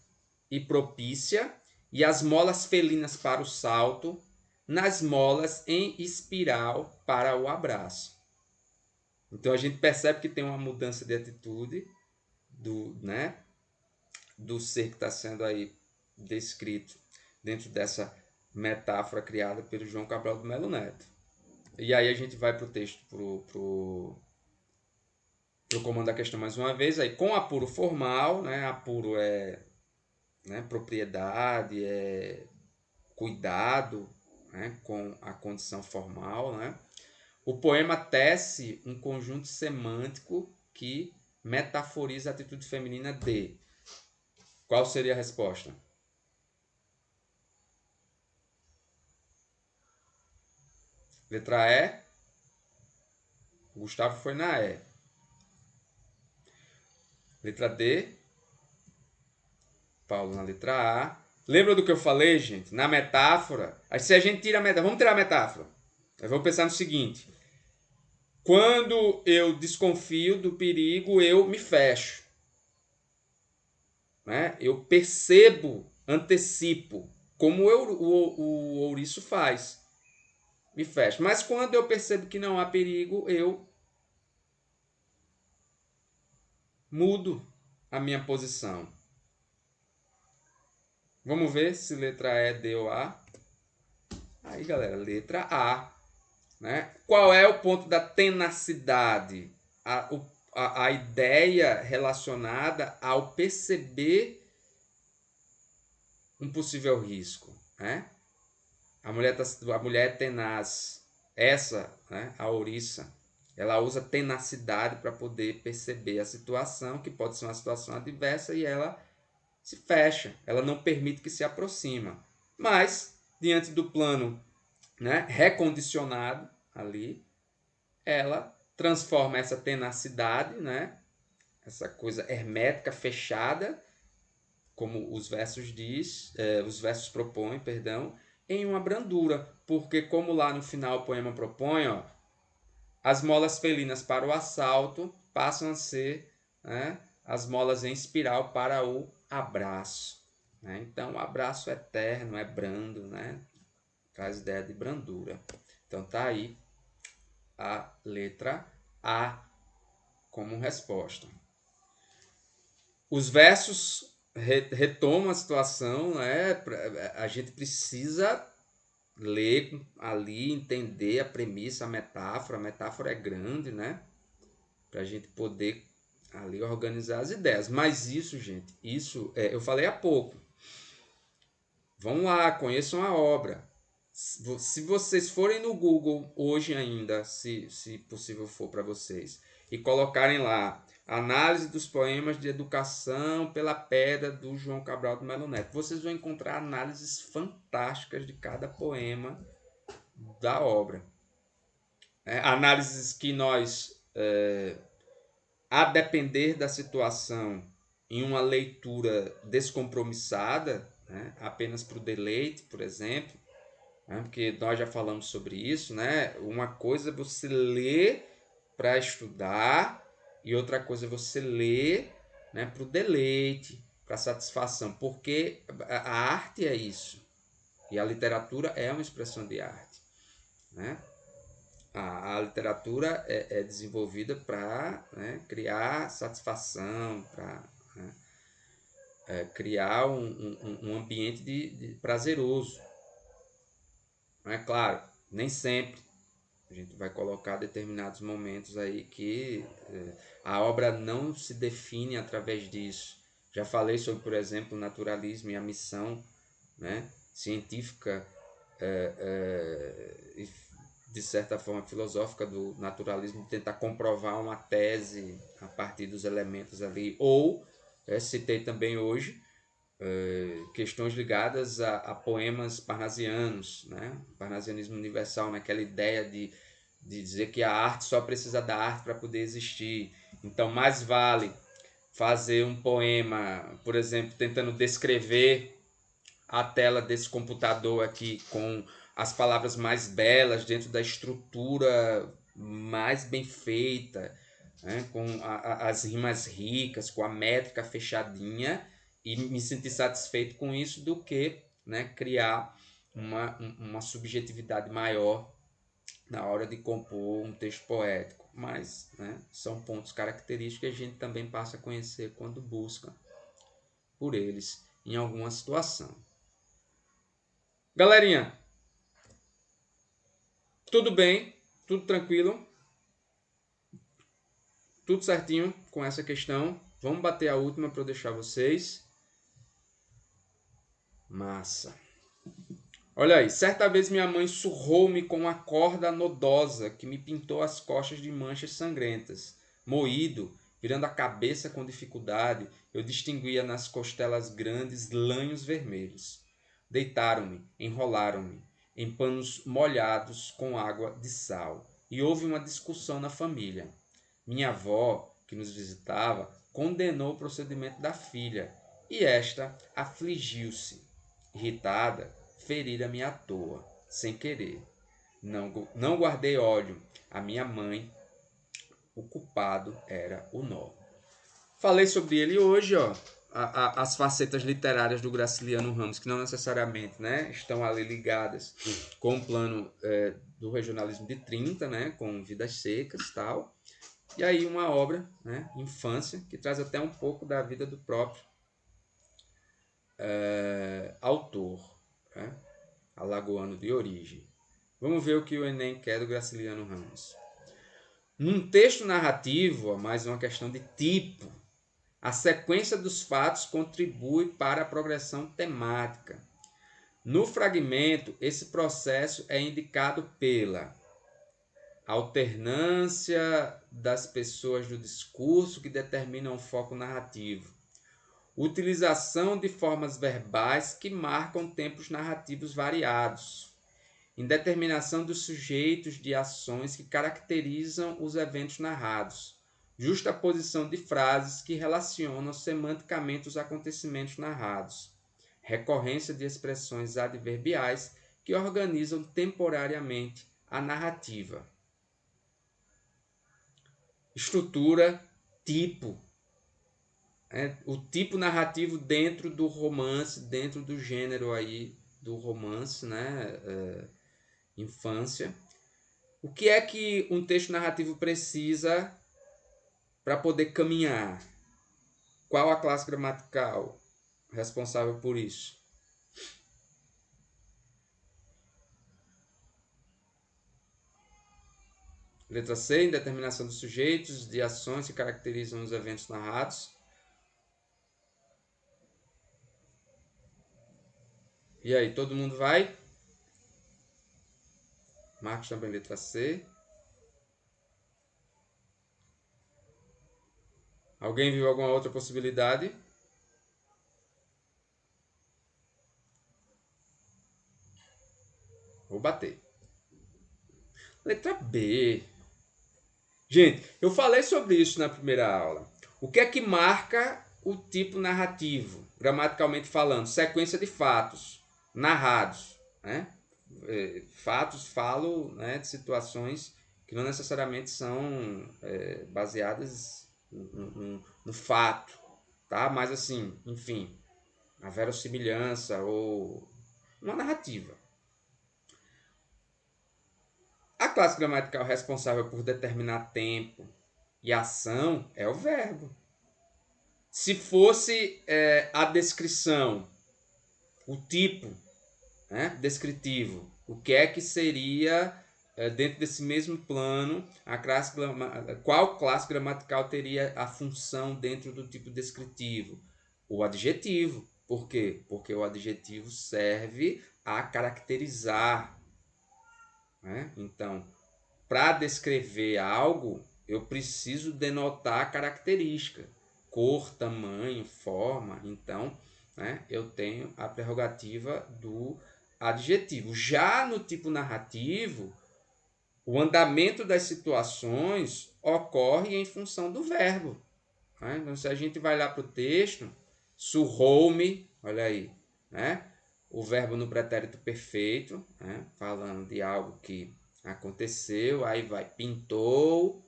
e propícia, e as molas felinas para o salto, nas molas em espiral para o abraço. Então a gente percebe que tem uma mudança de atitude né, do ser que está sendo aí descrito dentro dessa metáfora criada pelo João Cabral do Melo Neto. E aí a gente vai para o texto, pro comando da questão mais uma vez, aí com apuro formal, né, apuro é, né, propriedade, é cuidado, né, com a condição formal, né? O poema tece um conjunto semântico que metaforiza a atitude feminina de. Qual seria a resposta? Letra E. O Gustavo foi na E. Letra D. Paulo na letra A. Lembra do que eu falei, gente? Na metáfora. Se a gente tira a metáfora. Vamos tirar a metáfora. Vamos pensar no seguinte. Quando eu desconfio do perigo, eu me fecho. Né? Eu percebo, antecipo, como o ouriço faz. Me fecho. Mas quando eu percebo que não há perigo, eu mudo a minha posição. Vamos ver se letra E, D ou A. Aí, galera, letra A. Né? Qual é o ponto da tenacidade? A ideia relacionada ao perceber um possível risco. Né? A mulher é tenaz. Essa, né, a ouriça, ela usa tenacidade para poder perceber a situação, que pode ser uma situação adversa, e ela se fecha. Ela não permite que se aproxima. Mas, diante do plano, né, recondicionado ali, ela transforma essa tenacidade, né, essa coisa hermética, fechada, como os versos propõem, perdão, em uma brandura, porque como lá no final o poema propõe, ó, as molas felinas para o assalto passam a ser, né, as molas em espiral para o abraço. Né? Então o abraço eterno, é brando, né? Traz ideia de brandura. Então tá aí a letra A como resposta. Os versos retomam a situação, né? A gente precisa ler ali, entender a premissa, a metáfora. A metáfora é grande, né? Para a gente poder ali organizar as ideias. Mas isso, gente, eu falei há pouco. Vão lá, conheçam a obra. Se vocês forem no Google hoje ainda, se possível for para vocês, e colocarem lá análise dos poemas de educação pela pedra do João Cabral do Melo Neto, vocês vão encontrar análises fantásticas de cada poema da obra. Análises que nós, a depender da situação, em uma leitura descompromissada, né, apenas para o deleite, por exemplo, né, porque nós já falamos sobre isso, né? Uma coisa é você ler para estudar e outra coisa é você ler, né, para o deleite, para satisfação, porque a arte é isso e a literatura é uma expressão de arte, né? A literatura é desenvolvida para, né, criar satisfação, para, né, criar um ambiente de prazeroso. É claro, nem sempre. A gente vai colocar determinados momentos aí que a obra não se define através disso. Já falei sobre, por exemplo, o naturalismo e a missão, né, científica e de certa forma filosófica do naturalismo, de tentar comprovar uma tese a partir dos elementos ali. Ou, citei também hoje, questões ligadas a poemas parnasianos, né? Parnasianismo universal, naquela ideia de dizer que a arte só precisa da arte para poder existir. Então, mais vale fazer um poema, por exemplo, tentando descrever a tela desse computador aqui com as palavras mais belas dentro da estrutura mais bem feita, né? Com as rimas ricas, com a métrica fechadinha, e me sentir satisfeito com isso do que, né, criar uma subjetividade maior na hora de compor um texto poético. Mas, né, são pontos característicos que a gente também passa a conhecer quando busca por eles em alguma situação. Galerinha, tudo bem, tudo tranquilo, tudo certinho com essa questão. Vamos bater a última para eu deixar vocês. Massa. Olha aí, certa vez minha mãe surrou-me com uma corda nodosa que me pintou as costas de manchas sangrentas. Moído, virando a cabeça com dificuldade, eu distinguia nas costelas grandes lanhos vermelhos. Deitaram-me, enrolaram-me em panos molhados com água de sal, e houve uma discussão na família. Minha avó, que nos visitava, condenou o procedimento da filha, e esta afligiu-se. Irritada, ferira-me à toa, sem querer. Não guardei ódio. A minha mãe, o culpado era o nó. Falei sobre ele hoje, ó. As facetas literárias do Graciliano Ramos, que não necessariamente, né, estão ali ligadas com o plano do regionalismo de 30, né, com Vidas Secas e tal. E aí uma obra, né, Infância, que traz até um pouco da vida do próprio autor, né, alagoano de origem. Vamos ver o que o Enem quer do Graciliano Ramos. Num texto narrativo, mais uma questão de tipo, a sequência dos fatos contribui para a progressão temática. No fragmento, esse processo é indicado pela alternância das pessoas do discurso que determinam o foco narrativo, utilização de formas verbais que marcam tempos narrativos variados, indeterminação dos sujeitos de ações que caracterizam os eventos narrados, justaposição de frases que relacionam semanticamente os acontecimentos narrados, recorrência de expressões adverbiais que organizam temporariamente a narrativa. Estrutura, tipo. O tipo narrativo dentro do romance, dentro do gênero aí do romance, né? Infância. O que é que um texto narrativo precisa para poder caminhar? Qual a classe gramatical responsável por isso? Letra C, indeterminação dos sujeitos, de ações que caracterizam os eventos narrados. E aí, todo mundo vai? Marcos também, letra C. Alguém viu alguma outra possibilidade? Vou bater. Letra B. Gente, eu falei sobre isso na primeira aula. O que é que marca o tipo narrativo, gramaticalmente falando? Sequência de fatos narrados, né? Fatos, falo, né, de situações que não necessariamente são baseadas no fato, tá? Mas assim, enfim, a verossimilhança ou uma narrativa. A classe gramatical responsável por determinar tempo e ação é o verbo. Se fosse a descrição, o tipo, né, descritivo, o que é que seria, dentro desse mesmo plano, qual classe gramatical teria a função dentro do tipo descritivo? O adjetivo. Por quê? Porque o adjetivo serve a caracterizar. Né? Então, para descrever algo, eu preciso denotar a característica, cor, tamanho, forma. Então, né, eu tenho a prerrogativa do adjetivo. Já no tipo narrativo, o andamento das situações ocorre em função do verbo. Né? Então, se a gente vai lá para o texto, surrou-me, olha aí, né? O verbo no pretérito perfeito, né? Falando de algo que aconteceu, aí vai pintou,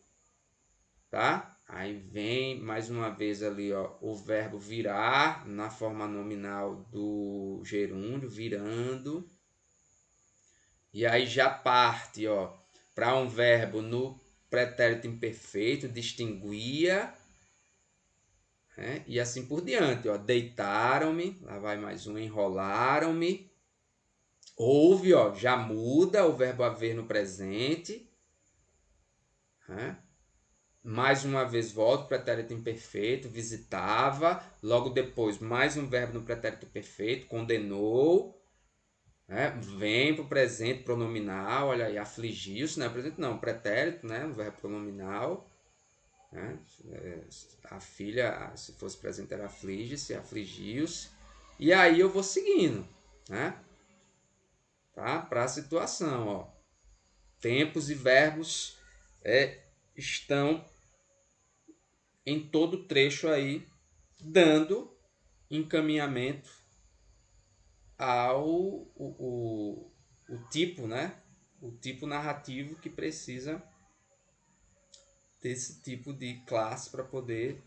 tá? Aí vem mais uma vez ali, ó, o verbo virar na forma nominal do gerúndio, virando. E aí já parte, ó, para um verbo no pretérito imperfeito, distinguia, né? E assim por diante, ó, deitaram-me, lá vai mais um, enrolaram-me. Houve, ó, já muda o verbo haver no presente, né? Mais uma vez volta o pretérito imperfeito, visitava, logo depois mais um verbo no pretérito perfeito, condenou, né? Vem para o presente pronominal, olha aí, afligiu-se, não é presente não, pretérito, né? O verbo pronominal, né? A filha, se fosse presente, era aflige-se, afligiu-se. E aí eu vou seguindo, né? Tá? Para a situação, ó. Tempos e verbos estão em todo o trecho aí, dando encaminhamento ao o tipo, né? O tipo narrativo que precisa desse tipo de classe para poder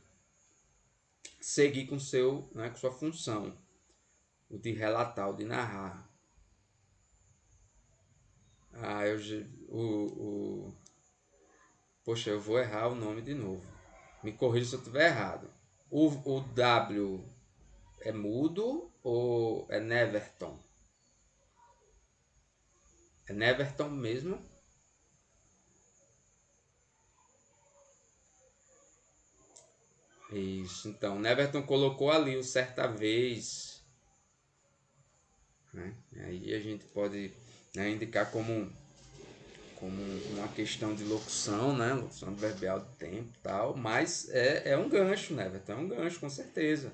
seguir com seu, né, com sua função, o de relatar, o de narrar. Ah, poxa, eu vou errar o nome de novo. Me corrija se eu estiver errado. O W é mudo ou é Neverton? É Neverton mesmo? Isso, então, Neverton colocou ali o certa vez, né? Aí a gente pode, né, indicar como uma questão de locução, né? Locução adverbial de tempo e tal, mas é um gancho, Neverton, é um gancho, com certeza.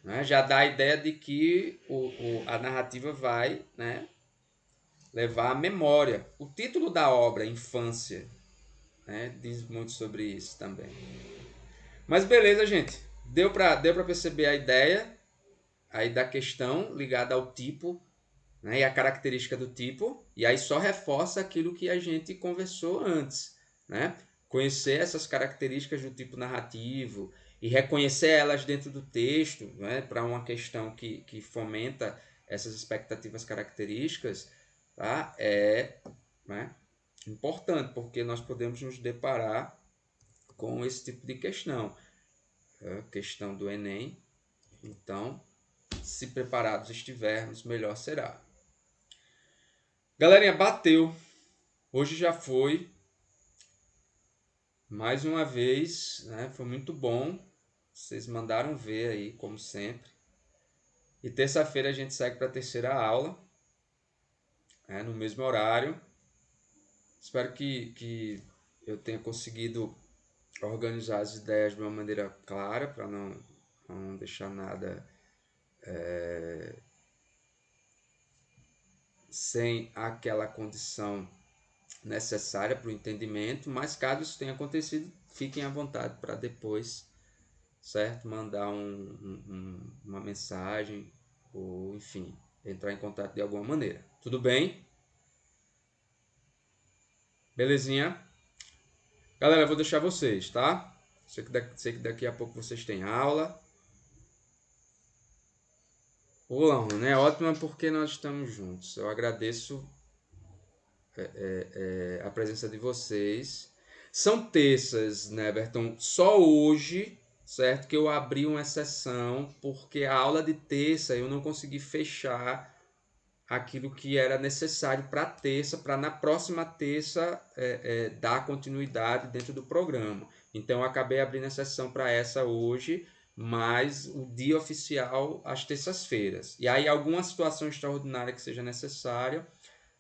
Né? Já dá a ideia de que a narrativa vai, né, levar à memória. O título da obra, Infância, né, diz muito sobre isso também. Mas beleza, gente. Deu pra perceber a ideia aí da questão ligada ao tipo, né, e a característica do tipo, e aí só reforça aquilo que a gente conversou antes, né? Conhecer essas características do tipo narrativo e reconhecer elas dentro do texto, né, para uma questão que fomenta essas expectativas características, tá? Né, importante, porque nós podemos nos deparar com esse tipo de questão, questão do Enem. Então, se preparados estivermos, melhor será. Galerinha, bateu. Hoje já foi. Mais uma vez, né? Foi muito bom. Vocês mandaram ver aí, como sempre. E terça-feira a gente segue para a terceira aula, no mesmo horário. Espero que eu tenha conseguido organizar as ideias de uma maneira clara, para não deixar nada sem aquela condição necessária para o entendimento, mas caso isso tenha acontecido, fiquem à vontade para depois, certo? Mandar uma mensagem ou, enfim, entrar em contato de alguma maneira. Tudo bem? Belezinha? Galera, eu vou deixar vocês, tá? Sei que daqui a pouco vocês têm aula. Olá, né? Ótima porque nós estamos juntos. Eu agradeço a presença de vocês. São terças, né, Berton? Só hoje, certo, que eu abri uma exceção, porque a aula de terça eu não consegui fechar aquilo que era necessário para terça, para na próxima terça dar continuidade dentro do programa. Então eu acabei abrindo exceção para essa hoje, mas o dia oficial às terças-feiras. E aí alguma situação extraordinária que seja necessária,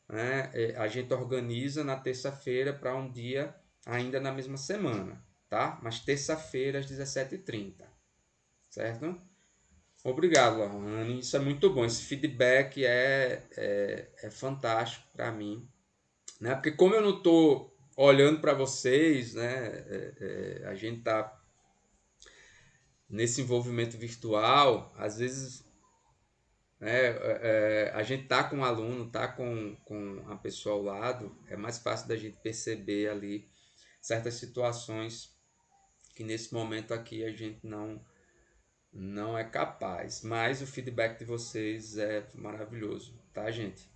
né, a gente organiza na terça-feira para um dia ainda na mesma semana, tá? Mas terça-feira às 17h30, certo? Obrigado, Lohane. Isso é muito bom. Esse feedback é fantástico para mim, né? Porque como eu não estou olhando para vocês, né? A gente tá nesse envolvimento virtual, às vezes, né? A gente tá com o aluno, tá com a pessoa ao lado, é mais fácil da gente perceber ali certas situações que nesse momento aqui a gente não é capaz, mas o feedback de vocês é maravilhoso, tá, gente?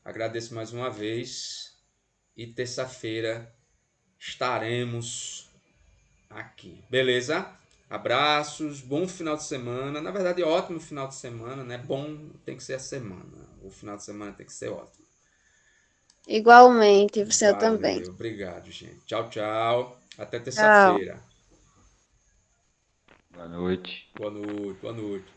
Agradeço mais uma vez e terça-feira estaremos aqui, beleza? Abraços, bom final de semana. Na verdade, ótimo final de semana, né? Bom tem que ser a semana. O final de semana tem que ser ótimo. Igualmente, você também. Valeu, obrigado, gente. Tchau, tchau. Até Tchau. terça-feira. Boa noite. Boa noite, boa noite.